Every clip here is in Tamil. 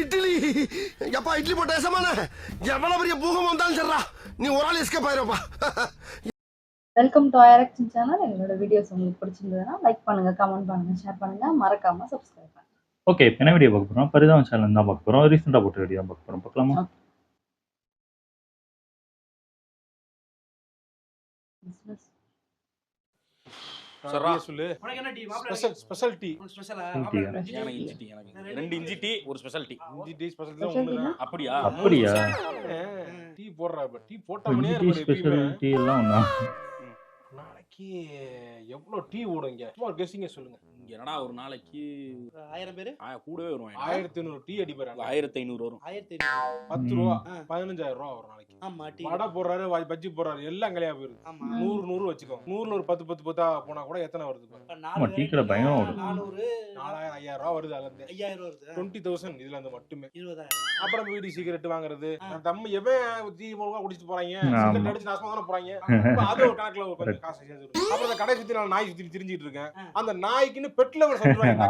இட்லி எப்பா இட்லி போட்ட எசமான எவ்வளவு பெரிய பூகம் வந்தாலும் சரிடா நீ ஒரு ஆள் எஸ்கேப் ஆயிருப்பா. வெல்கம் டு ஐஆர்எக்ஷன் சேனல். எங்களோட வீடியோஸ் உங்களுக்கு பிடிச்சிருந்ததுன்னா லைக் பண்ணுங்க, கமெண்ட் பண்ணுங்க, ஷேர் பண்ணுங்க, மறக்காம சப்ஸ்கிரைப் பண்ணுங்க. ஓகே, இப்போ என்ன வீடியோ பார்க்க போகிறோம்? பரிதாபம் சேனல் தான் பார்க்க போகிறோம். ரீசெண்டாக போட்ட வீடியோ தான் பார்க்க போகிறோம். பார்க்கலாமா? பிசினஸ் சரா சொல்லு. உனக்கு என்ன டீ ஸ்பெஷல் ஸ்பெஷல் டீ. உனக்கு ஸ்பெஷலா டீயா? எனக்கு இஞ்சி டீ எனக்கு 2 இஞ்சி டீ ஒரு ஸ்பெஷல் டீ. இஞ்சி டீ ஸ்பெஷல் தான் ஸ்பெஷல் ஒண்ணுதான். அப்படியா அப்படியா? டீ போடுறா இப்ப. டீ போட்டவனே டீ இருப்பாரு ஸ்பெஷல் எப்பயுமே. டீ எல்லாம் ஒன்றா? நாளைக்கு எவ்வளவு டீ ஓடுங்க? சும்மா கெஸ்ஸிங்க சொல்லுங்க. இங்க என்னடா ஒரு நாளைக்கு 1000 பேரு கூடவே வரும் 1500 டீ அடிப்பாரு. 1500 வரும். 1500. 10 ரூபா 15000 ரூபா ஒரு நாளைக்கு. ஆமா டீ. வடை போடுறாரு, பஜ்ஜி போடுறாரு, எல்லாம் கலையா போயிருது. ஆமா 100 வச்சுக்கோ. 100 ஒரு 10 10 போனா கூட எத்தனை வருது பாரு. இப்ப ஆமா, டீ கடை பயங்கரமா ஓடும். 400 4000 5000 ரூபா வருது. அதுல இருந்து 5000 வருது. 20000 இதுல இருந்து மட்டுமே. 20000. அப்புறம் வீடி சிகரெட் வாங்குறது, தம்ம எவன் டீ மூலமா குடிச்சிட்டு போறாங்க, ஆமா. சிகரெட் அடிச்சு நாசமா தானே போறாங்க. அப்ப அது ஒரு கணக்குல ஒரு கொஞ்சம் காசு சேர்ந்து வரும். அப்புறம் அந்த கடை சுத்தி நான் நாய் சுத்தி திரிஞ்சிட்டு இருக்கேன். அந்த நாய்க்குன்னு பெட்ல ஒரு சொல்றாங்க.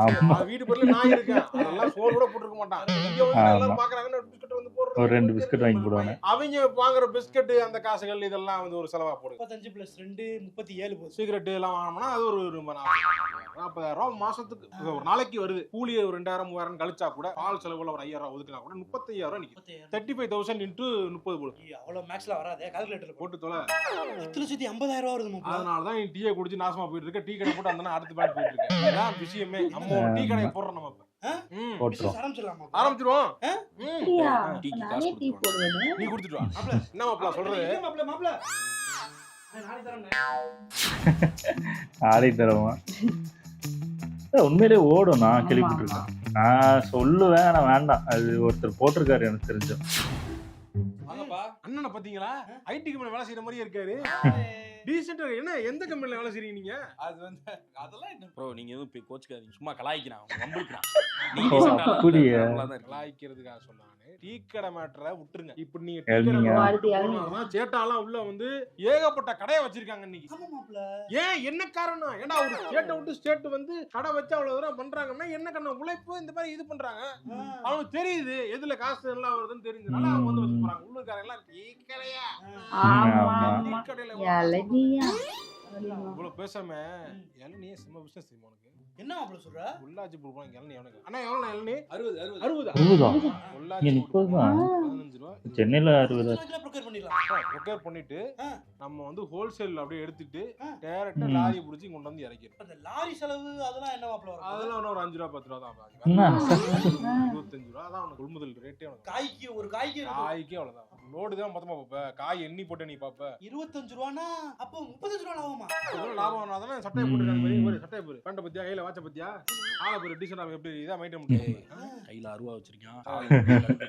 வீட்டு பெட்ல நாய் இருக்கு, அதெல்லாம் சோறு கூட போட்டுருக்க மாட்டான். இங்க வந்து எல்லாரும் பாக்குறாங்கன்னு பிஸ்கட் வந்து போடுறாங்க. ஒரு 2 பிஸ்கட் வாங்கி போடுவாங்க. அவங்க வாங்குற பிஸ்கட் அந்த காசுகள் இதெல்லாம் வந்து ஒரு செலவா போடுது. 35 + 2 37 போகுது. சிகரெட் எல்லாம் வாங்கினோம்னா அது ஒரு 40,000 ரூபா மாசத்துக்கு. ஒரு நாளைக்கு வருது. கூலி ஒரு 2000 3000 கழிச்சா கூட பால் செலவுல ஒரு 5000 ரூபா ஒதுக்கினா கூட 35000 ரூபா நிக்குது. 35,000 into 30 போடு. அவ்வளவு மேக்ஸ்ல வராதே, கால்குலேட்டர்ல போட்டு தொலை. இத்தனை சுத்தி 50000 ரூபாய் வருது மாப்ள. அதனாலதான் நீ டீயை குடிச்சு நாசமா போயிட்டு இருக்க. டீ கடை போட்டு அந்த அடுத்த பேண்ட் போயிட்டு இருக்க. இதான் விஷயமே. நம்ம ஒரு டீ கடையை போடுறோம். நம்ம இப்ப போட்டுரும். ஆரம்பிச்சிடலாமா? ஆரம்பிச்சிருவோம். டீயா? டீக்கு நானே காசு டீ போடுவேன். நீ குடுத்துட்டு வா. என்ன மாப்ள சொல்றது? மாப்ள நாளைக்கு தரேன். ஆடை தரமா? உண்மையிலே ஓடும். நான் கேள்விப்பட்டிருக்கேன். நான் சொல்லுவேன், ஆனா வேண்டாம். அது ஒருத்தர் போட்டிருக்காரு எனக்கு தெரிஞ்சு. வாங்கப்பா. அண்ணனை பாத்தீங்களா? ஐடி கம்பெனில வேலை செய்யற மாதிரியே இருக்காரு. டீசென்ட்டா என்ன எந்த கம்பெனில வேலை செய்றீங்க நீங்க? அது வந்து அதெல்லாம் என்ன ப்ரோ, நீங்க எதுவும் கோச்சுக்காதீங்க. சும்மா கலாய்க்கிறான், வம்பிழுக்கிறான். ஓ, அப்படியா? கலாய்க்கிறதுக்காக சொன்னானே. டீ கடை மேட்டரை விட்டுருங்க. இப்ப நீங்க இளநீயா? சேட்டாலாம் உள்ள வந்து ஏகப்பட்ட கடையை வச்சிருக்காங்க இன்னைக்கு. ஆமா மாப்ள. ஏன் என்ன காரணம்? ஏன்னா ஒரு ஸ்டேட்டை விட்டு ஸ்டேட் வந்து கடை வச்சு அவ்வளவு தூரம் பண்றாங்கன்னா என்ன காரணம்? உழைப்பு இந்த மாதிரி இது பண்றாங்க. அவனுக்கு தெரியுது எதுல காசு எல்லாம் வருதுன்னு தெரிஞ்சதுனால அவங்க வந்து வச்சு போறாங்க. உள்ளூர்காரங்க எல்லாம் டீ கடையா, டீ கடையில இளநீயா? இவ்வளவு பேசாம இளநீயே சும்மா பிசினஸ் தெரியுமா உனக்கு? என்ன மாப்ள சொல்ற? உள்ளாச்சி போடுவாங்க இளநீ. அவனுக்கு அண்ணா எவ்வளவு இளநீ? 60 60 உள்ளாச்சி இங்க 30 தான். 15 ரூபா. சென்னையில 60. ப்ரொக்யூர் பண்ணிடலாம். ப்ரொக்யூர் பண்ணிட்டு நம்ம வந்து ஹோல்சேல் அப்படியே எடுத்துட்டு ஆ. டைரக்டா லாரி புடிச்சு கொண்டு வந்து இறக்கிடும். அந்த லாரி செலவு அதெல்லாம் என்ன மாப்ள வரும்? அதெல்லாம் இன்னும் ஒரு 5 ரூபா 10 ரூபா தான் ஆகும். என்ன? 25 ரூபா தான் அவனுக்கு கொள்முதல் ரேட்டே. அவனுக்கு காய்க்கு ஒரு காய்க்கு காய்க்கே அவ்வளவுதான். லோடு தான் மொத்தமா பாப்ப. காய் எண்ணி போட்டு நீ பாப்ப. 25 ரூபானா அப்போ 35 ரூபா ஆகுமா? எவ்வளவு லாபம் வராதானே? சட்டையை போட்டுருக்காங்க மாதிரி ஒரு சட்டையை போடு. பேண்ட பத்தியா, கையில வாட்ச பத்தியா, ஆள போரு டீசன்ட். அவன் எப்படி இதா மெயின்டைன் பண்ணுது? கையில 60 வச்சிருக்கான்.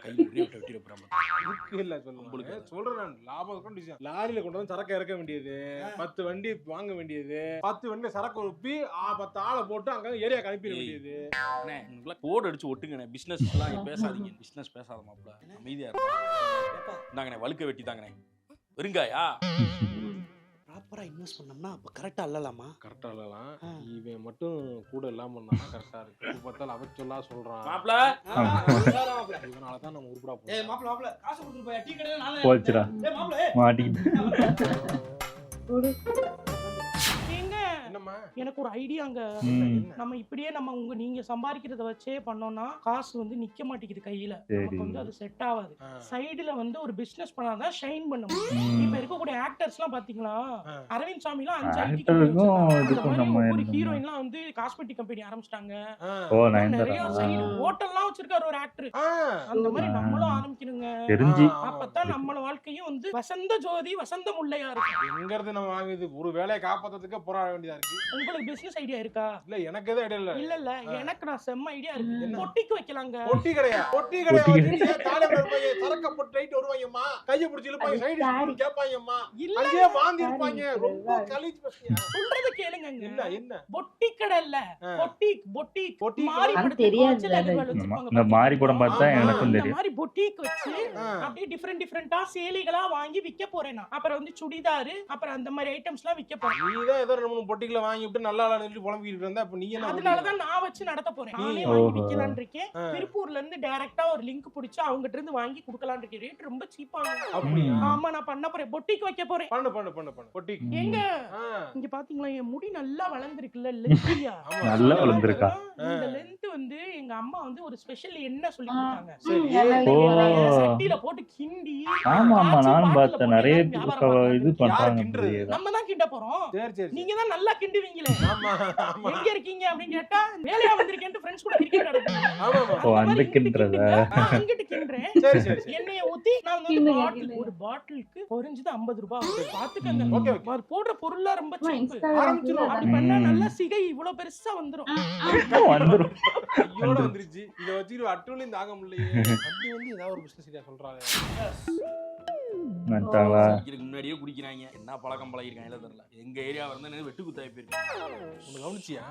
கையில ஒரே வெட்டி வைப்பறான். இதுக்கு இல்ல சொல்லுங்க. சொல்றேன் நான் லாபம் இருக்கும் டீசன். லாரியில கொண்டு வந்து சரக்கு இறக்க வேண்டியது, 10 வண்டி வாங்க வேண்டியது, 10 வண்டி சரக்கு ஒப்பி 10 ஆளை போட்டு அங்க ஏரியாக்கு அனுப்பிட வேண்டியது. அண்ணே உங்களுக்குலாம் கோட் அடிச்சு ஒட்டுங்கண்ணே. பிசினஸ் எல்லாம் பேசாதீங்க. பிசினஸ் பேசாத மாப்ள. அமைதியா இருங்க. இந்தாங்கண்ணே வழுக்க வெட்டி தாங்கண்ணே. வெறுங்காயா? ப்ராப்பரா இன்வெஸ்ட் பண்ணோம்னா அப்ப கரெக்ட்டா அல்லலாமா? கரெக்டா இல்லலாம். இவன் மட்டும் கூட இல்லாம பண்ணா கரெக்டா இருக்கு. பார்த்தால அவ சொல்லா சொல்றான் மாப்ள. இதனால தான் நம்ம உருப்படா போறோம். ஏய் மாப்ள காசு கொடுத்து போய் டீ கடையில நானே. போச்சுடா. ஏய் மாப்ள மாட்டிக்கிட்டு. ஏங்க என்னம்மா? எனக்கு ஒரு ஐடியாங்க. நம்ம இப்படியே நீங்க சம்பாதிக்கிறத வச்சே பண்ணோம்னா காசு வந்து நிக்க மாட்டேங்குது கையில. நமக்கு வந்து அது செட் ஆகாது. சைடுல வந்து ஒரு பிசினஸ் பண்ணாதான் ஷைன் பண்ண முடியும். இப்ப இருக்கக்கூடிய ஆக்டர்ஸ்லாம் பாத்தீங்களா, அரவிந்த் சாமிலாம் 5 ஐடி ஒரு ஹீரோயின்லாம் வந்து காஸ்மெட்டிக் கம்பெனி ஆரம்பிச்சிட்டாங்க. ஓ, நிறைய சைடு ஹோட்டல்லாம் வச்சிருக்காரு ஒரு ஆக்டர். அந்த மாதிரி நம்மளும் ஆரம்பிக்கணுங்க. தெரிஞ்சு அப்பதான் நம்மள வாழ்க்கையும் வந்து வசந்த ஜோதி வசந்த முல்லையா இருக்கும். எங்க இருந்து நம்ம வாங்குது? ஒரு வேலையை காப்பாத்துறதுக்கு போராட வேண்டியதா இருக்கு. உங்களுக்கு பிசினஸ் ஐடியா இருக்கா? இல்ல எனக்கு எதுவும் ஐடியா இல்ல. இல்ல எனக்கு நான் செம்ம ஐடியா இருக்கு. பொட்டிக்கு வைக்கலாங்க. பொட்டி கடையா? பொட்டி கடையா வச்சிட்டு தாலில இருப்பாங்க, சரக்க போட்டு ரைட் வருவாங்கம்மா, கைய பிடிச்சு இழுப்பாங்க, சைடு கேட்பாங்கம்மா, அங்கேயே வாந்தி இருப்பாங்க. ரொம்ப கலீஜ் பசங்க. சொல்றத கேளுங்க. என்ன பொட்டி கடை இல்ல, பொட்டி மாறி அது தெரியாது. இந்த மாறி படம் பார்த்தா எனக்கும் தெரியும். இந்த மாதிரி பொட்டிக் வச்சு அப்படியே டிஃபரெண்டா சேலைகளா வாங்கி விக்க போறேன் நான். அப்புறம் வந்து சுடிதார், அப்புறம் அந்த மாதிரி ஐட்டம்ஸ்லாம் விக்க போறேன். நீதான் ஏதோ 2 3 பொட்டிக்கு மைக்ல வாங்கி விட்டு நல்லா நின்று புலம்பிட்டு இருந்தா இப்ப நீங்க என்ன அதனாலதான் நான் வச்சு நடத்த போறேன். நானே வாங்கி விக்கலாம்னு இருக்கேன். திருப்பூர்ல இருந்து டைரக்டா ஒரு லிங்க் பிடிச்சு அவங்ககிட்ட இருந்து வாங்கி குடுக்கலாம்னு இருக்கேன். ரேட் ரொம்ப சீப்பாங்க. அப்படியா? ஆமா, நான் பண்ண போறேன். பொட்டிக்கு வைக்க போறேன். பண்ணு பொட்டிக்கு. எங்க இங்க பாத்தீங்களா என் முடி நல்லா வளர்ந்துருக்குல்ல, லென்த்தியா நல்லா வளர்ந்துருக்கா. இந்த லென்த் வந்து எங்க அம்மா வந்து ஒரு ஸ்பெஷல் என்ன சொல்லி கொடுத்தாங்க. சட்டியில போட்டு கிண்டி. ஆமா நானும் பார்த்தேன், நிறைய இது பண்றாங்க. நம்ம தான் கிண்ட போறோம். சரி நீங்க தான் நல்லா கிண்டுவீங்களே. ஆமா எங்க இருக்கீங்க அப்படின்னு கேட்டா வேலையா வந்திருக்கேன்னு ஃப்ரெண்ட்ஸ் கூட கிரிக்கெட் நடத்துறேன். ஓ அந்த கிண்டறதா? அங்கிட்டு கிண்டறேன். சரி எண்ணெயை ஊத்தி நான் வந்து ஒரு பாட்டிலுக்கு குறைஞ்சது 50 ரூபாய். பாத்துக்கங்க. அது போடுற பொருள்லாம் ரொம்ப சீப். அப்படி பண்ணா நல்லா சிகை இவ்வளவு பெருசா வந்துரும். ஐயோட வந்துருச்சு. இத வச்சிட்டு அட்டுலையும் தாங்க முடியலையே. அடி வந்து ஏதாவது ஒரு பிசினஸ் ஐடியா சொல்றாங்க. இதுக்கு முன்னாடியே குடிக்கிறாங்க. என்ன பழக்கம் பழகிருக்காங்க தெரியல. எங்க ஏரியா வந்து வெட்டு குத்தாய் போயிருக்கு. உனக்கு கவனிச்சியா?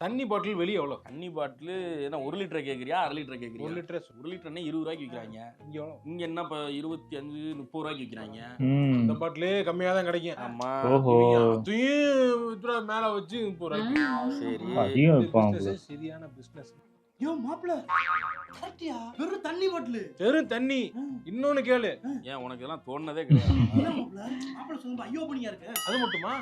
தண்ணி பாட்டில் வெளியே எவ்வளவு? தண்ணி பாட்டில் என்ன 1 லிட்டர் கேக்குறியா 1/2 லிட்டர் கேக்குறியா? 1 லிட்டர் 1 லிட்டர்னா 20 ரூபாய்க்கு விக்கிறாங்க. இங்க எவ்வளவு? இங்க என்ன 25 30 ரூபாய்க்கு விக்கிறாங்க. இந்த பாட்டிலே கம்மியா தான் கிடைக்கும். ஆமா. ஓஹோ. அதையும் மேல வச்சு 30 ரூபாய்க்கு. சரி. அதிகம் வைப்பாங்க. சரியான பிசினஸ். யோ மாப்ள கரெக்ட்டியா? வெறும் தண்ணி பாட்டில். வெறும் தண்ணி. இன்னொன்னு கேளு. ஏன் உனக்கு இதெல்லாம் தோணுனதே கிடையாது? என்ன மாப்ள சொல்லுங்க, ஐயோ பண்ணியா இருக்கு. அது மட்டுமா?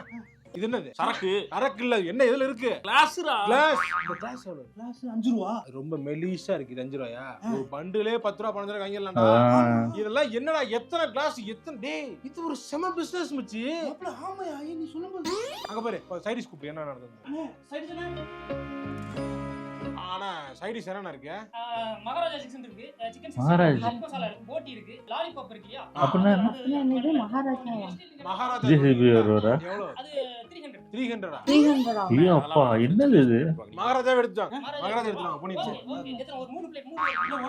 இது என்னது? சரக்கு. சரக்கு இல்ல. என்ன இதுல இருக்கு? கிளாஸ்ரா. கிளாஸ். இந்த கிளாஸ் எவ்வளவு? கிளாஸ் 5 ரூபா. ரொம்ப மெலிசா இருக்கு. இது 5 ரூபாயா? ஒரு பண்டிலே 10 ரூபா 15 ரூபா வாங்கிடலாம்டா. இதெல்லாம் என்னடா எத்தனை கிளாஸ் எத்தனை டேய் இது ஒரு செம பிசினஸ் மச்சி. மாப்ள ஆமாயா நீ சொல்லும்போது அங்க பாரு சைடிஸ் கூப்பிட்டு என்ன நடக்குது. சைடு என்ன? ஆனா சைடிஸ் என்ன இருக்கு? மகாராஜா சிக்கன் இருக்கு, சிக்கன் மகாராஜா மசாலா இருக்கு, போட்டி இருக்கு, லாலிபாப் இருக்குயா. அப்படினா என்னது மகாராஜாவா? மகாராஜா ஜிசிபி வரா? எவ்வளவு? அது 300. 300 300 ஐயோ அப்பா என்னது இது? மகாராஜா எடுத்தாங்க. மகாராஜா எடுத்தாங்க. போனிச்சு. ஓகே எத்தனை ஒரு 3 பிளேட் 3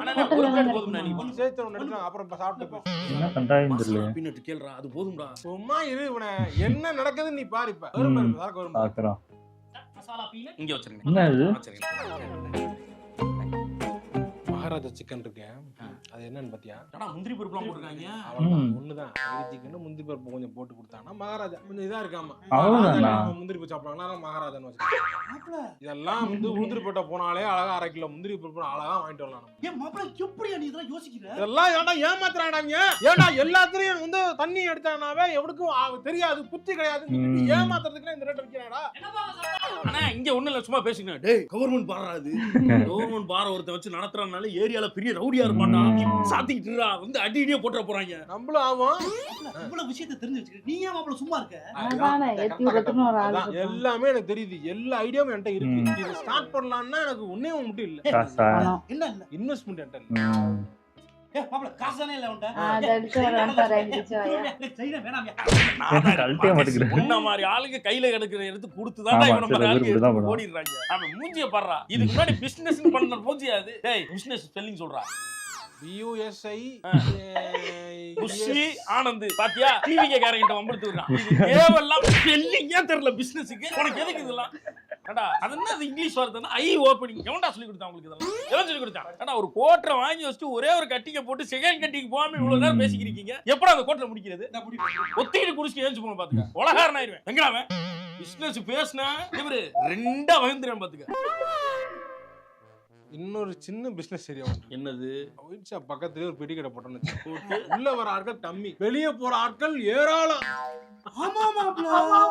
அண்ணா ஒரு பிளேட் போதும்டா நீ. ஒன்னு சேர்த்து ஒன்னு எடுத்தாங்க. அப்புறம் சாப்பிட்டு போ. என்ன கண்டாயும் தெரியல. பின்னட்டு கேளுடா அது போதும்டா. சும்மா இரு இவனே. என்ன நடக்குதுன்னு நீ பாரு இப்ப. வரும் சரக்கு வரும். பாக்குறோம். மசாலா பீனட் இங்க வச்சிருங்க. என்ன இது? மகாராஜா சிக்கன் இருக்கு. அது என்னன்னு பாத்தியா? அடா முந்திரி பருப்புலாம் போட்டுருக்காங்க. அவ்வளவுதான். ஒண்ணுதான். சிக்கன் முந்திரி பருப்பு கொஞ்சம் போட்டு கொடுத்தானா மகாராஜா கொஞ்சம் இதா இருக்காமா. அவ்வளவுதானா? முந்திரி பருப்பு சாப்பிடுறாங்களா மகாராஜான்னு வச்சு. இதெல்லாம் வந்து முந்திரி பருப்பு போனாலே அழகா 1/2 கிலோ முந்திரி பருப்பு அழகா வாங்கிட்டு வரலாம். ஏன் மாப்ள எப்படியா நீ இதெல்லாம் யோசிக்கிற? இதெல்லாம் ஏன்டா ஏமாத்துறாங்க? ஏன்டா எல்லாத்துலயும் வந்து தண்ணி எடுத்தானாவே எவனுக்கும் தெரியாது புத்தி கிடையாது. ஏமாத்துறதுக்கு இந்த ரேட் வைக்கிறாடா. அண்ணா இங்க ஒண்ணு இல்ல சும்மா பேசிக்கணும். டேய் கவர்மெண்ட் பாராது. கவர்மெண்ட் பார ஒருத்த வச்சு நடத்துறனால ஏரியால பெரிய ரவுடியா இருப்பான்டா. சாத்திக்கிட்டுடா வந்து அடிடியே போட்ற போறாங்க. நம்மளும் ஆவோம். இவ்வளவு விஷயத்தை தெரிஞ்சு வச்சுக்க. நீ ஏன் மாப்ள சும்மா இருக்க? அதானே ஏத்தி விடுறதுன்னு ஒரு ஆள். எல்லாமே எனக்கு தெரியுது. எல்லா ஐடியாவும் என்கிட்ட இருக்கு. இது ஸ்டார்ட் பண்ணலாம்னா எனக்கு ஒண்ணே மட்டும் இல்ல. என்ன இல்ல இன்வெஸ்ட்மென்ட் என்கிட்ட இல்ல. ஏ மாப்ள காசானே இல்ல உன்ட. அத அடிச்சு வரேன்டா அடிச்சு வாயா. சைனா வேணாம்யா. கல்ட்டியா மாட்டேங்குது. உன்ன மாதிரி ஆளுங்க கையில கிடக்குற எடுத்து கொடுத்து தான் இவன மாதிரி ஆளுங்க ஓடிடுறாங்க. அவன் மூஞ்சிய பாறா. இதுக்கு முன்னாடி பிசினஸ் பண்ண மூஞ்சியா அது? டேய் பிசினஸ் ஸ்பெல்லிங் சொல்றா. BUSI புஷி ஆனந்த் பாத்தியா டிவிகே காரங்கிட்ட வம்பிட்டு இருக்கான். இது தேவெல்லாம் ஸ்பெல்லிங்கே தெரியல பிசினஸ்க்கு. உனக்கு எதுக்கு இதெல்லாம்? அடா அது என்ன அது இங்கிலீஷ் வார்த்தைனா ஐ ஓபனிங் எவன்டா சொல்லி கொடுத்தா உங்களுக்கு இதெல்லாம்? எவன் சொல்லி கொடுத்தா? அடா ஒரு கோட்டரை வாங்கி வச்சிட்டு ஒரே ஒரு கட்டிங்க போட்டு செகண்ட் கட்டிங் போகாம இவ்வளவு நேரம் பேசிக்கிறீங்க. எப்படா அந்த கோட்டரை முடிக்கிறது? ஒத்திக்கிட்டு குடிச்சிட்டு ஏஞ்சு போன பாத்துக்க. உலகாரன் ஆயிருவேன். எங்கடா அவன்? பிசினஸ் பேசினா இவரு ரெண்டா வகுந்துறேன் பாத்துக்க. இன்னொரு சின்ன பிசினஸ் ஏரியா என்னது? ஒயிட் ஷாப் பக்கத்துலயே ஒரு பெட்டி கடை போட்டோம்னு போட்டு உள்ள வர ஆட்கள் கம்மி, வெளியே போற ஆட்கள் ஏராளம். ஆமா மாப்ள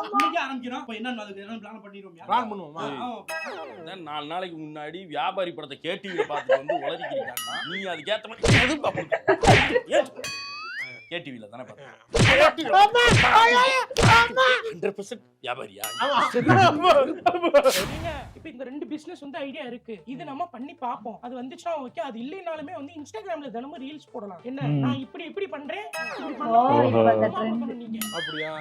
இன்னைக்கு ஆரம்பிக்கிறோம். அப்ப என்ன அதுக்கு என்ன பிளான் பண்ணிரோம்யா? பிளான் பண்ணுவோமா? நான் 4 நாளைக்கு முன்னாடி வியாபாரி படத்தை கேடிவில பார்த்துட்டு வந்து உளறிக்கிட்டாங்கன்னா நீ அதுக்கு ஏத்த மாதிரி எதுவும் பாப்பீங்க. கேடிவில தானே பார்த்தேன். 100% வியாபாரியா? இப்ப இந்த 2 பிசினஸ் வந்து ஐடியா இருக்கு. இது நம்ம பண்ணி பாப்போம். அது வந்துச்சா ஓகே. அது இல்லைனாலுமே வந்து இன்ஸ்டாகிராம்ல தினமும் ரீல்ஸ் போடலாம். என்ன நான் இப்படி பண்றேன் இப்படி பண்ணணும் நீங்க. அப்படியா?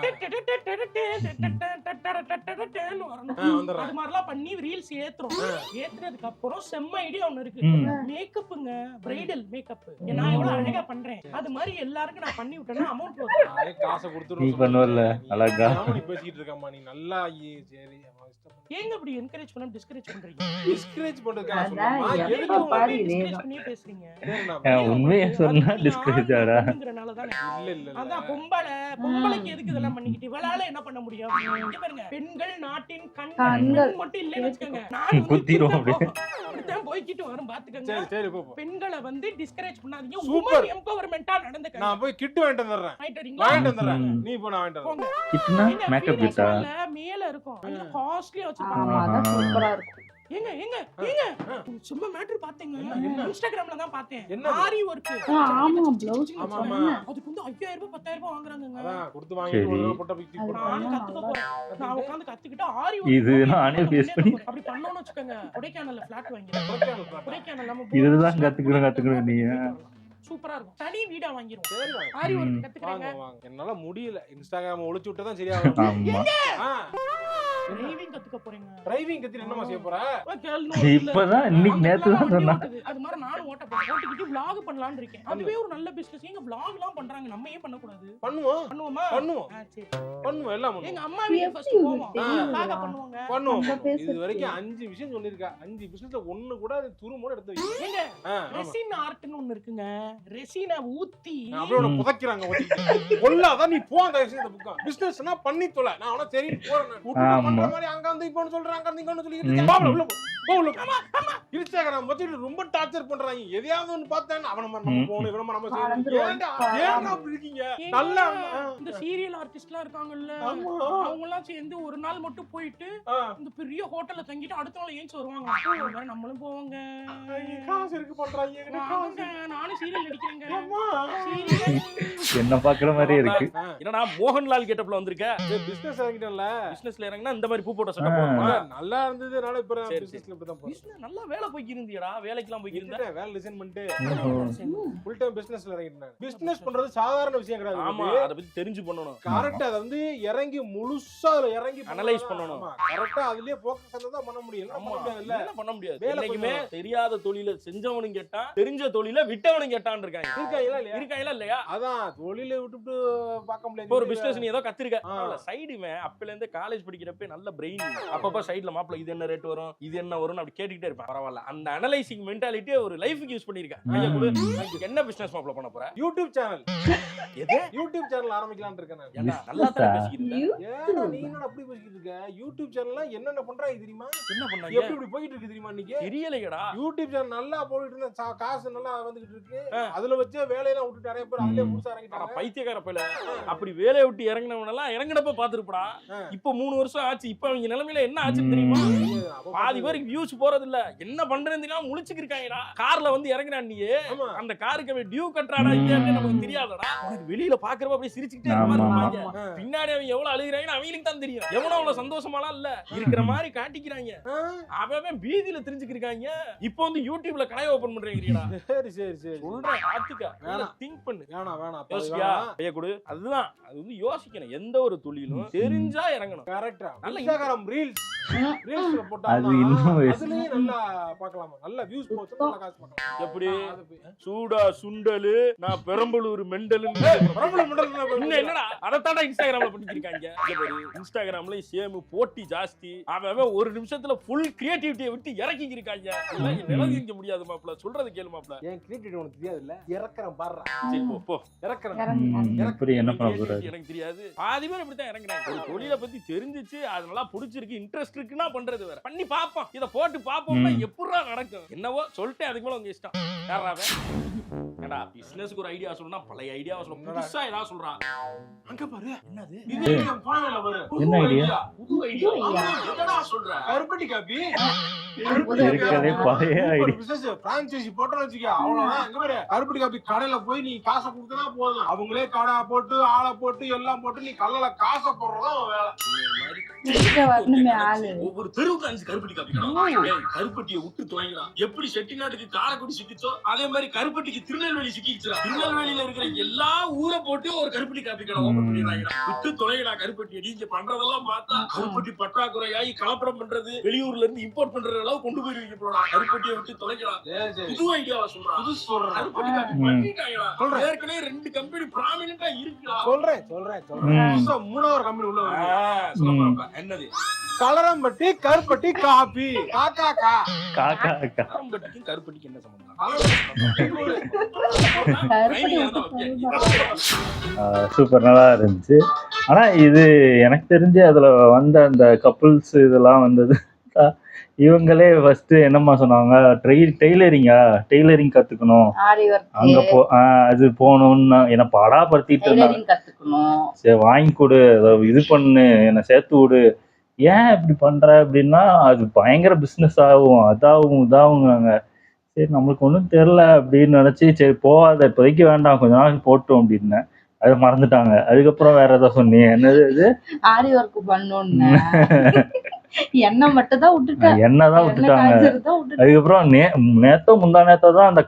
அது மாதிரிலாம் பண்ணி ரீல்ஸ் ஏத்துறோம். ஏத்துனதுக்கு அப்புறம் செம்ம ஐடியா ஒண்ணு இருக்கு. மேக்கப்புங்க, பிரைடல் மேக்கப். நான் எவ்வளவு அழகா பண்றேன் அது மாதிரி எல்லாருக்கும் நான் பண்ணி விட்டேன்னா அமௌண்ட் வரும். நானே காசை நீ கொடுத்துருவேன் பண்ணுவல்ல, அழகா. நீ பேசிக்கிட்டு இருக்கம்மா நீ நல்லா சரி ஏங்க இப்படி என்கரேஜ் பண்ண டிஸ்கரேஜ் பண்றீங்க? டிஸ்கரேஜ் பண்றதுக்காக அதான் சொல்லுமா எப்ப எதுக்கு பாரு டிஸ்கரேஜ் இதேதான். பண்ணியே பேசுறீங்க. உண்மையை சொன்னா டிஸ்கரேஜ் ஆடா. அப்படிங்கறனால தானே. இல்ல இல்ல அதான் பொம்பளைக்கு எதுக்கு இதெல்லாம் பண்ணிக்கிட்டு இவளால என்ன பண்ண முடியும்? இங்க பாருங்க, பெண்கள் நாட்டின் கண்கள் மட்டும் இல்லைன்னு வச்சுக்கோங்க, நாடு குத்திரும் அப்படியே. அப்படித்தான் போய்கிட்டு வரும் பாத்துக்கங்க. சரி சரி போ பெண்களை வந்து டிஸ்கரேஜ் பண்ணாதீங்க. Super. உமன் எம்பவர்மெண்டா நடந்துக்கங்க. நான் போய் கிட் வாங்கிட்டு வந்துடுறேன் வாங்கிட்டு வரீங்களா? வாங்கிட்டு வந்துடுறேன் நீ இப்போ நான் வாங்கிட்டு போங்க. கிட்னா ஏங்க, மேக்கப் Phoenix கிட்டா? Mallல மேல இருக்கும். அங்க காஸ்ட்லியா ஆமா வச்சிருப்பாங்க. அதான் சூப்பரா இருக்கும். ஏங்க சும்மா மேட்டர் பாத்தேங்க. இன்ஸ்டாகிராம்ல தான் பார்த்தேன். என்னது? ஆரி ஒர்க். ஆமா ப்ளவுஸ் ஆமா, ஆமா. அதுக்கு வந்து 5000 ரூபாய் 10000 ரூபாய் வாங்குறாங்கங்க. அதான் கொடுத்து வாங்கிட்டு சரி. ஒரு பொட்ட பிக்கி அது போட்டு நானும் பண்ணா கத்துக்க நல்லா போறேன். நான் உட்கார்ந்து கத்துக்கிட்டு ஆரி இது நானே face பண்ணி- அப்படி பண்ணோம்னு வச்சுக்கோங்க, கொடைக்கானல்ல ஃபிளாட் வாங்கி கொடைக்கானல் நம்ம இதுதான் கத்துக்கணும் நீ. சூப்பரா இருக்கும். தனி வீடா வாங்கிரும். சரி வாங்க. ஆரி ஒர்க் வாங்க கத்துக்கறேங்க. வாங்க என்னால முடியல இன்ஸ்டாகிராம் ஒளிச்சு விட்டு தான் சரியா வரும் ஆமா. டிரைவிங் கத்துக்க போறீங்க. டிரைவிங் கத்தி என்னமா செய்ய போற இப்பதான் இன்னைக்கு நேத்து தான் சொன்னா. அது மாதிரி நானும் ஓட்ட போறேன். ஓட்டிக்கிட்டு vlog பண்ணலாம்னு இருக்கேன். அதுவே ஒரு நல்ல பிசினஸ். ஏங்க vlogலாம் பண்றாங்க, நம்ம ஏன் பண்ண கூடாது? பண்ணுவோம் பண்ணுவோமா? பண்ணுவோம் சரி. பண்ணுவோம் எல்லாம் எங்க பண்ணுவோம் அம்மா வீட்டுக்கு ஃபர்ஸ்ட் எப்படி போவோம். உங்களுக்கு vlog தெரியும்? பண்ணுவாங்க. பண்ணுவோம் நம்ம பேசுறது. இது வரைக்கும் 5 விஷயம் சொல்லிருக்கா 5 பிசினஸ்ல ஒண்ணு கூட அது துருமோட எடுத்து வை ஏங்க ஆமா. ரெசின் ஆர்ட்னு ஒன்னு இருக்குங்க. ரெசினை ஊத்தி அப்படியே உன்னை புதைக்கிறாங்க கொல்லாதான் நீ போ அந்த விஷயத்தை புக்கா பிசினஸ்னா பண்ணி தொலை நான் அவன சரி போறேன் கூட்டிட்டு ஆமா. பண்ற மாதிரி அங்க வந்து இப்போ சொல்றாங்க அங்க வந்து இங்க சொல்லிட்டு இருக்கேன். வா, உள்ள போ. போ, உள்ள போ. இன்ஸ்டாகிராம் மொத்தம் ரொம்ப டார்ச்சர் பண்றாங்க எதையாவது ஒன்னு பார்த்தேன் அவன நம்ம போணும் இவன நம்ம செய்யணும் மறந்துருவோம். ஏன்டா அப்படி இருக்கீங்க நல்லா இந்த சீரியல் ஆர்டிஸ்ட்லாம் இருக்காங்கல்ல, ஆமா. அவங்க எல்லாம் சேர்ந்து ஒரு நாள் மட்டும் போயிட்டு ஆ. இந்த பெரிய ஹோட்டல்ல தங்கிட்டு அடுத்த நாள் ஏஞ்சி வருவாங்க. அது மாதிரி நம்மளும் போவாங்க. காசு இருக்கு பண்றாங்க என்கிட்ட காசு வாங்க, நானும் சீரியல் நடிக்கிறேங்க. அம்மா. சீரியல் என்ன பாக்குற மாதிரியே இருக்கு. என்னடா மோகன்லால் கெட்டப்ல வந்திருக்க? பிசினஸ் இறங்கிட்டேன்ல பிசினஸ்ல இறங்கினா இந்த மாதிரி பூ போட்ட சட்டை போடணுமா? நல்லா இருந்தது நாளை இப்ப சரி, பிசினஸ்ல இப்படி தான் போறேன் பிசினஸ் நல்லா வேலை போய்க்கு இருந்தியடா, வேலைக்கெல்லாம் போய்க்கு இருந்த. வேலை டிசைன் பண்ணிட்டு ஓஹோ. ஃபுல் டைம் பிசினஸ்ல இறங்கிட்டேன் பிசினஸ் பண்றது சாதாரண விஷயம் கிடையாது ஆமா, அத பத்தி தெரிஞ்சு பண்ணணும். கரெக்டா அதை வந்து இறங்கி முழுசா அதுல இறங்கி Analyze பண்ணணும். கரெக்டா அதுலயே போக்கஸ் பண்ணா பண்ண முடியும் இல்ல ஆமா, பண்ண முடியாதுல்ல என்ன பண்ண முடியாது. வேலை என்னைக்குமே கொஞ்சம். தெரியாத தொழில செஞ்சவனும் கேட்டான், தெரிஞ்ச தொழில விட்டவனும் கேட்டான்னு இருக்காங்க. இருக்காங்களா இல்லையா இருக்காங்களா இல்லையா? அதான் தொழிலை விட்டுட்டு பார்க்க முடியாது இப்போ ஒரு பிசினஸ் நீ ஏதோ கத்திருக்க, ஆ. சைடுமே அப்பல இருந்து காலேஜ் படிக்கிறப்ப நல்ல பிரெயின், அப்பப்ப சைடுல மாப்பிள இது என்ன ரேட் வரும் இது என்ன வரும்னு அப்படி கேட்டுக்கிட்டே இருப்பேன். பரவாயில்ல, அந்த அனலைசிங் மென்டாலிட்டி ஒரு லைஃப்க்கு யூஸ் பண்ணிருக்கேன். ஐயா கொடு, என்ன பிசினஸ் மாப்பிள பண்ண போற? யூடியூப் சேனல் எது? யூடியூப் சேனல் ஆரம்பிக்கலாம்னு இருக்கேன் நான் ஏன்டா, நல்லா தான் பேசிக்கிட்டு இருக்க. ஏன்னா நீ என்ன அப்படி பேசிக்கிட்டு இருக்க யூடியூப் சேனல்ல என்னென்ன பண்றாங்க தெரியுமா என்ன பண்ணாங்க? எப்படி இப்படி போயிட்டு இருக்கு தெரியுமா இன்னைக்கு தெரியலையடா. யூடியூப் சேனல் நல்லா போயிட்டு இருந்த காசு நல்லா வந்துகிட்டு இருக்கு ஆ. அதுல வச்சே வேலையெல்லாம் விட்டுட்டு நிறைய பேர் அதுலயே முழுசா ஆனா இறங்கிட்டாங்க பைத்தியக்கார பையல, அப்படி வேலையை விட்டு இறங்கினவன எல்லாம் இறங்கினப்ப பாத்துருப்பா. ஆ. இப்போ 3 வருஷம் ஆச்சு, இப்ப அவங்க நிலைமையில என்ன ஆச்சுன்னு தெரியுமா? அப்ப பாதி பேருக்கு வியூஸ் போறது இல்ல, என்ன பண்றேன்னு தெரியாம முழிச்சுக்கு இருக்காங்கடா. கார்ல வந்து இறங்குறான் நீ, ஆமா. அந்த காருக்கு அவன் டியூ கட்டுறாடா இல்லையான்னு நமக்கு தெரியாதடா. உனக்கு வெளியில பாக்குறப்ப அப்படியே சிரிச்சுக்கிட்டே இருக்க மாதிரி ஆமா, இருப்பாங்க. பின்னாடி அவன் எவ்வளவு அழுகுறாங்கன்னு அவங்களுக்கு தான் தெரியும். எவனும் அவ்வளவு சந்தோஷமாலாம் இல்ல, இருக்கிற மாதிரி காட்டிக்கிறாங்க. அவன் பீதியில தெரிஞ்சுக்கிருக்காங்க. இப்போ வந்து யூடியூப்ல கடை ஓபன் பண்றீங்கடா. சரி சரி சரி சொல்றேன் ஆத்துக்க, வேணாம். திங்க் பண்ணு. வேணாம் வேணாம் அப்ப அது யோசிக்கா வேணாம். பைய கொடு. அதுதான் அது வந்து யோசிக்கணும். எந்த ஒரு தொழிலும் தெரிஞ்சா இறங்கணும். கரெக்டா நல்ல இன்ஸ்டாகிராம் ரீல்ஸ் ரீல்ஸ்ல போட்டா அது இன்னும் அதுலயும் நல்லா பார்க்கலாமா நல்ல வியூஸ் போச்சு நல்லா காசு பார்க்கலாம் எப்படி அது போய், சூடா சுண்டலு, நான் பெரம்பலூர் மெண்டலு. பிரபல மண்டலம் இன்னும் என்னடா அதத்தாண்டா இன்ஸ்டாகிராம்ல பண்ணிருக்காங்க. இன்ஸ்டாகிராம்ல சேம் போட்டி ஜாஸ்தி. அவன் ஒரு நிமிஷத்துல ஃபுல் கிரியேட்டிவிட்டியை விட்டு இறக்கிங்க இருக்காங்க. நிலவிக்க முடியாது மாப்ள, சொல்றது கேளு மாப்ள. ஏன் கிரியேட்டிவிட்டி உனக்கு தெரியாது இல்ல இறக்குறேன் பாடுறா சரி போ போ. இறக்குறேன் இப்படி என்ன பண்ண போறாரு? Creativity எனக்கு தெரியாது. பாதி பேர் இப்படித்தான் இறங்குறாங்க. ஒரு தொழிலை பத்தி தெரிஞ்சிச்சு, அது நல்லா பிடிச்சிருக்கு, இன்ட்ரெஸ்ட் இருக்குன்னா பண்றது வேற. பண்ணி பாப்போம், இத போட்டு பாப்போம்னா எப்படிடா நடக்கும்? என்னவோ சொல்லிட்டேன், அதுக்கு மேல உங்க இஷ்டம். யாரா அவன்? ஏடா பிசினஸ்க்கு ஒரு ஐடியா சொல்லணும், பழைய ஐடியாவை சொல்ல புதுசா ஏதாவது சொல்றான். அங்க பாரு என்னது? இது போனல பாரு என்ன ஐடியா? புது ஐடியா என்னடா சொல்ற? கருப்பட்டி காப்பி இருக்கதே பழைய ஐடியா. பிசினஸ் பிரான்சைசி போட்டோன்னு வச்சுக்க அவ்வளவுதான் அங்க பாரு கருப்பட்டி காப்பி கடையில போய் நீ காசை கொடுத்தா போதும் அவங்களே கடை போட்டு ஆளை போட்டு எல்லாம் போட்டு நீ கல்லுல காசை போடுறதும் வேலை இந்த மாதிரி குடிக்க வரணுமே ஆளு. ஒவ்வொரு தெருவுக்கு 5 கருப்பட்டி காப்பிக்கணும். கருப்பட்டியை விட்டு துவங்கலாம். எப்படி செட்டிநாட்டுக்கு காரைக்குடி சிக்கிச்சோ அதே மாதிரி கருப்பட்டிக்கு திருநெல்வேலி சிக்கிச்சுடா. திருநெல்வேலியில இருக்கிற எல்லா ஊரை போட்டு ஒரு கருப்பட்டி காப்பிக்கணும் ஓபன் பண்ணிடுறாங்க. விட்டு தொலைங்கடா கருப்பட்டி. நீங்க பண்றதெல்லாம் பார்த்தா கருப்பட்டி பற்றாக்குறையாகி கலப்படம் பண்றது, வெளியூர்ல இருந்து இம்போர்ட் பண்ற அளவு கொண்டு போயிருவீங்க போடா. கருப்பட்டியை விட்டு தொலைங்கடா. புது ஐடியாவா சொல்றா. புது சொல்றேன். கருப்பட்டி காப்பி பண்ணிட்டாங்கடா. ஏற்கனவே 2 கம்பெனி ப்ராமினென்ட்டா இருக்குடா. சொல்றேன் புதுசா 3வது கம்பெனி உள்ள வருது. சொல்ல போறப்ப என்னது? கலரம்பட்டி கருப்பட்டி காபி. காக்கா கருப்பட்டிக்கும் கருப்பட்டிக்கு என்ன சம்பந்தம்? கருப்பட்டி விட்டு சூப்பர் நல்லா இருந்துச்சு. ஆனா இது எனக்கு தெரிஞ்சு அதுல வந்த அந்த கப்புள்ஸ் இதெல்லாம் வந்தது இவங்களே ஃபர்ஸ்ட் என்னம்மா சொன்னாங்க, டெய்லரிங் கத்துக்கணும், ஆரி அங்க ஒர்க் அது போகணும்னு என்ன பாடாப்படுத்திட்டு இருந்தாங்க. டெய்லரிங் கத்துக்கணும். சரி வாங்கி கொடு, அதை இது பண்ணு, என்னை சேர்த்து விடு. ஏன் இப்படி பண்ற அப்படின்னா அது பயங்கர பிஸ்னஸ் ஆகும், இதாகுங்க. சரி நம்மளுக்கு ஒன்றும் தெரில அப்படின்னு நினச்சி சரி போகாத இப்போதைக்கு வேண்டாம் கொஞ்ச நாள் போட்டோம் அப்படின்னேன். அதை மறந்துட்டாங்க. அதுக்கப்புறம் வேற ஏதாவது சொன்னீங்க, என்னது இது ஆரி ஒர்க் பண்ணணும்னு எண்ணெய் மட்டும் தான் விட்டுட்டேன். என்னதான் விட்டுட்டாங்க. அதுக்கப்புறம் நேத்தோ முந்தா நேத்தோ தான் அந்த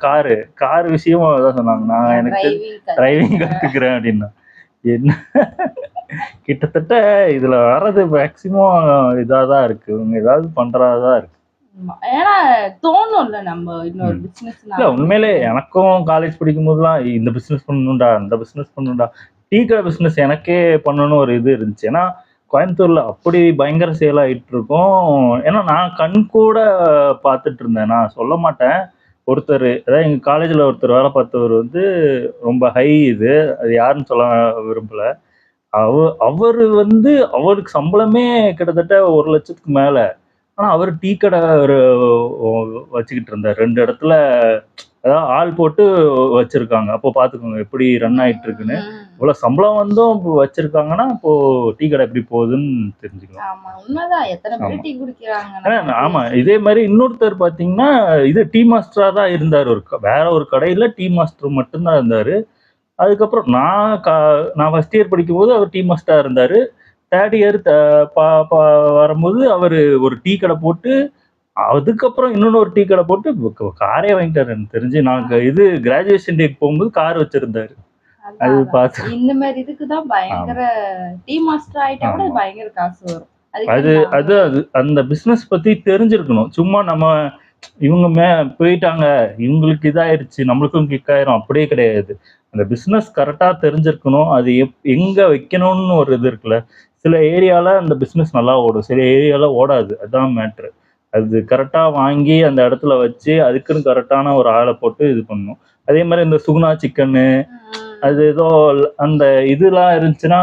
கார் விஷயமா தான் சொன்னாங்க. நான் எனக்கு டிரைவிங் கத்துக்கிறேன் அப்படின்னா என்ன கிட்டத்தட்ட இதுல வர்றது மேக்சிமம் இதாதான் இருக்கு. இவங்க ஏதாவது பண்றதா இருக்கு. ஏன்னா தோணும்ல நம்ம இன்னொரு பிசினஸ். இல்ல உண்மையிலே எனக்கும் காலேஜ் படிக்கும் போதுலாம் இந்த பிசினஸ் பண்ணணும்டா, இந்த பிசினஸ் பண்ணணும்டா, டீ கடை பிசினஸ் எனக்கே பண்ணணும்னு ஒரு இது இருந்துச்சு. ஏன்னா கோயம்புத்தூர்ல அப்படி பயங்கர சேல் ஆகிட்டு இருக்கும். ஏன்னா நான் கண் கூட பார்த்துட்டு இருந்தேன். நான் சொல்ல மாட்டேன். ஒருத்தர் அதாவது எங்க காலேஜ்ல ஒருத்தர் வேலை பார்த்தவர் வந்து ரொம்ப ஹை இது, அது யாருன்னு சொல்ல விரும்பல. அவரு வந்து அவருக்கு சம்பளமே கிட்டத்தட்ட 1 லட்சத்துக்கு மேல. ஆனா அவர் டீ கடை வச்சுக்கிட்டு இருந்தார் 2 இடத்துல. அதாவது ஆள் போட்டு வச்சிருக்காங்க. அப்போ பாத்துக்கோங்க எப்படி ரன் ஆயிட்டு இருக்குன்னு. இவ்வளவு சம்பளம் வந்தும் வச்சிருக்காங்கன்னா இப்போ டீ கடை எப்படி போகுதுன்னு தெரிஞ்சுக்கலாம். ஆமா இதே மாதிரி இன்னொருத்தர் பாத்தீங்கன்னா இது டீ மாஸ்டரா தான் இருந்தாரு. வேற ஒரு கடையில டீ மாஸ்டர் மட்டும்தான் இருந்தாரு. அதுக்கப்புறம் நான் ஃபர்ஸ்ட் இயர் படிக்கும் போது அவர் டீ மாஸ்டரா இருந்தாரு. 3rd இயர் வரும்போது அவர் ஒரு டீ கடை போட்டு அதுக்கப்புறம் இன்னொன்னு ஒரு டீ கடை போட்டு காரே வாங்கிட்டாரு. எனக்கு தெரிஞ்சு நான் இது கிராஜுவேஷன் டேக்கு போகும்போது கார் வச்சிருந்தாரு. அது பார்த்து இந்த மாதிரி இதுக்குதான் பயங்கர டீ மாஸ்டர் ஆயிட்டா கூட பயங்கர காசு வரும். அது அந்த பிசினஸ் பத்தி தெரிஞ்சிருக்கணும். சும்மா நம்ம இவங்க போயிட்டாங்க இவங்களுக்கு இதாயிருச்சு நம்மளுக்கும் கிக் ஆயிரும் அப்படியே கிடையாது. அந்த பிசினஸ் கரெக்டா தெரிஞ்சிருக்கணும். அது எங்க வைக்கணும்னு ஒரு இது இருக்குல்ல. சில ஏரியால அந்த பிசினஸ் நல்லா ஓடும், சில ஏரியால ஓடாது. அதுதான் மேட்ரு. அது கரெக்டா வாங்கி அந்த இடத்துல வச்சு அதுக்குன்னு கரெக்டான ஒரு ஆளை போட்டு இது பண்ணணும். அதே மாதிரி இந்த சுகுணா சிக்கனு அது ஏதோ அந்த இதெல்லாம் இருந்துச்சுன்னா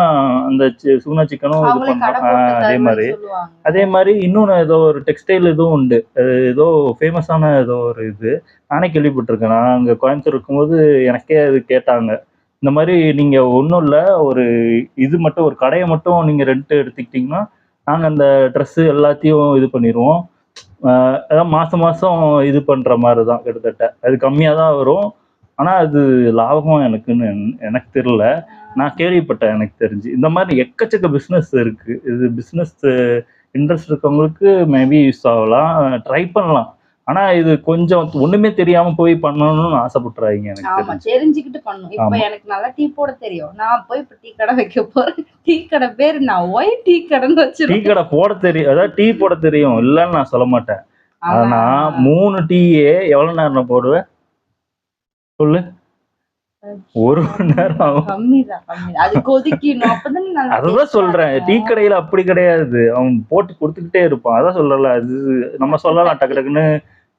அந்த சுகுணா சிக்கனும் இது பண்ணணும். அதே மாதிரி இன்னொன்று ஏதோ ஒரு டெக்ஸ்டைல் இதுவும் உண்டு. ஏதோ ஃபேமஸான ஏதோ ஒரு இது நானே கேள்விப்பட்டிருக்கேன். நான் அங்கே கோயம்புத்தூர் இருக்கும்போது எனக்கே அது கேட்டாங்க. இந்த மாதிரி நீங்கள் ஒன்றும் இல்லை ஒரு இது மட்டும் ஒரு கடையை மட்டும் நீங்கள் ரெண்ட் எடுத்துக்கிட்டிங்கன்னா நாங்கள் அந்த ட்ரெஸ்ஸு எல்லாத்தையும் இது பண்ணிடுவோம். அதான் மாதம் இது பண்ணுற மாதிரி தான் கிட்டத்தட்ட. அது கம்மியாக தான் வரும். ஆனால் அது லாபம் எனக்கு தெரியல. நான் கேள்விப்பட்டேன். எனக்கு தெரிஞ்சு இந்த மாதிரி எக்கச்சக்க பிஸ்னஸ் இருக்குது. இது பிஸ்னஸ் இன்ட்ரெஸ்ட் இருக்கவங்களுக்கு மேபி யூஸ் ஆகலாம், ட்ரை பண்ணலாம். ஆனால் இது கொஞ்சம் ஒன்றுமே தெரியாமல் போய் பண்ணணும்னு ஆசைப்பட்டுறாங்க. எனக்கு தெரிஞ்சுக்கிட்டு பண்ணணும். இப்போ எனக்கு நல்லா டீ போட தெரியும். நான் போய் இப்போ டீ கடை வைக்க போகிறேன். டீ கடை பேர் நான் டீ கடைன்னு வச்சு டீ கடை போட தெரியும். அதாவது டீ போட தெரியும் இல்லைன்னு நான் சொல்ல மாட்டேன். ஆனால் 3 டீயே எவ்வளோ நேரம் போடுவேன் சொல்லு? 1 மணி நேரம் ஆகும். அதுதான் சொல்றேன். டீ கடையில அப்படி கிடையாது. அவன் போட்டு கொடுத்துக்கிட்டே இருப்பான். அதான் சொல்லல. அது நம்ம சொல்லலாம் டக்கு டக்குன்னு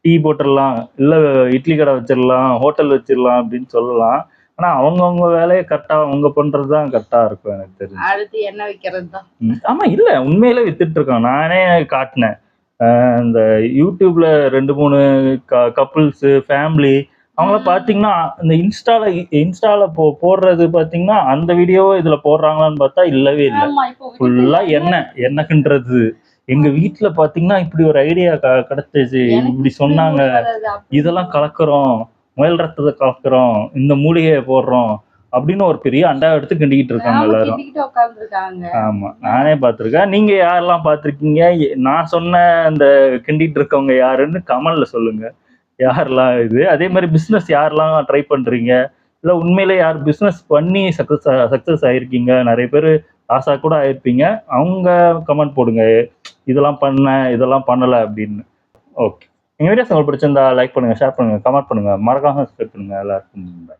டீ போட்டுடலாம், இல்ல இட்லி கடை வச்சிடலாம், ஹோட்டல் வச்சிடலாம் அப்படின்னு சொல்லலாம். ஆனா அவங்கவுங்க வேலையை கரெக்டா அவங்க பண்றதுதான் கரெக்டா இருக்கும் எனக்கு தெரிஞ்சு. அடுத்து என்ன விக்கிறது தான். ஆமா இல்ல உண்மையில வித்துட்டு இருக்கான். நானே காட்டினேன். இந்த யூடியூப்ல 2-3 கப்புள்ஸ் ஃபேமிலி அவங்கள பாத்தீங்கன்னா இந்த இன்ஸ்டால போடுறது பாத்தீங்கன்னா அந்த வீடியோ இதுல போடுறாங்களான்னு பார்த்தா இல்லவே இல்லை. ஃபுல்லா என்னக்குன்றது. எங்க வீட்டுல பாத்தீங்கன்னா இப்படி ஒரு ஐடியா கிடைச்சிச்சு, இப்படி சொன்னாங்க, இதெல்லாம் கலக்குறோம், முயல் ரத்தத்தை கலக்குறோம், இந்த மூலிகையை போடுறோம், அப்படின்னு ஒரு பெரிய அண்டா எடுத்து கிண்டிக்கிட்டு இருக்காங்க எல்லாரும். கிட்டிக்கிட்டு உட்கார்ந்துருக்காங்க. ஆமா, நானே பார்த்திருக்கேன். நீங்க யாரெல்லாம் பார்த்திருக்கீங்க? நான் சொன்ன அந்த கிண்டிட்டு இருக்கவங்க யாருன்னு கமெண்ட்ல சொல்லுங்க. யாரெல்லாம் இது அதே மாதிரி பிசினஸ் யாரெல்லாம் ட்ரை பண்றீங்க, இல்ல உண்மையிலே யார் பிசினஸ் பண்ணி சக்சஸ் ஆயிருக்கீங்க, நிறைய பேர் ஆசா கூட ஆயிருப்பீங்க, அவங்க கமெண்ட் போடுங்க. இதெல்லாம் பண்ணேன், இதெல்லாம் பண்ணல அப்படின்னு. ஓகே, எங்க வீடியோஸ் உங்களுக்கு பிடிச்சிருந்தா லைக் பண்ணுங்க, ஷேர் பண்ணுங்க, கமெண்ட் பண்ணுங்க, மறக்காம சப்ஸ்கிரைப் பண்ணுங்க. எல்லாருக்கும் bye.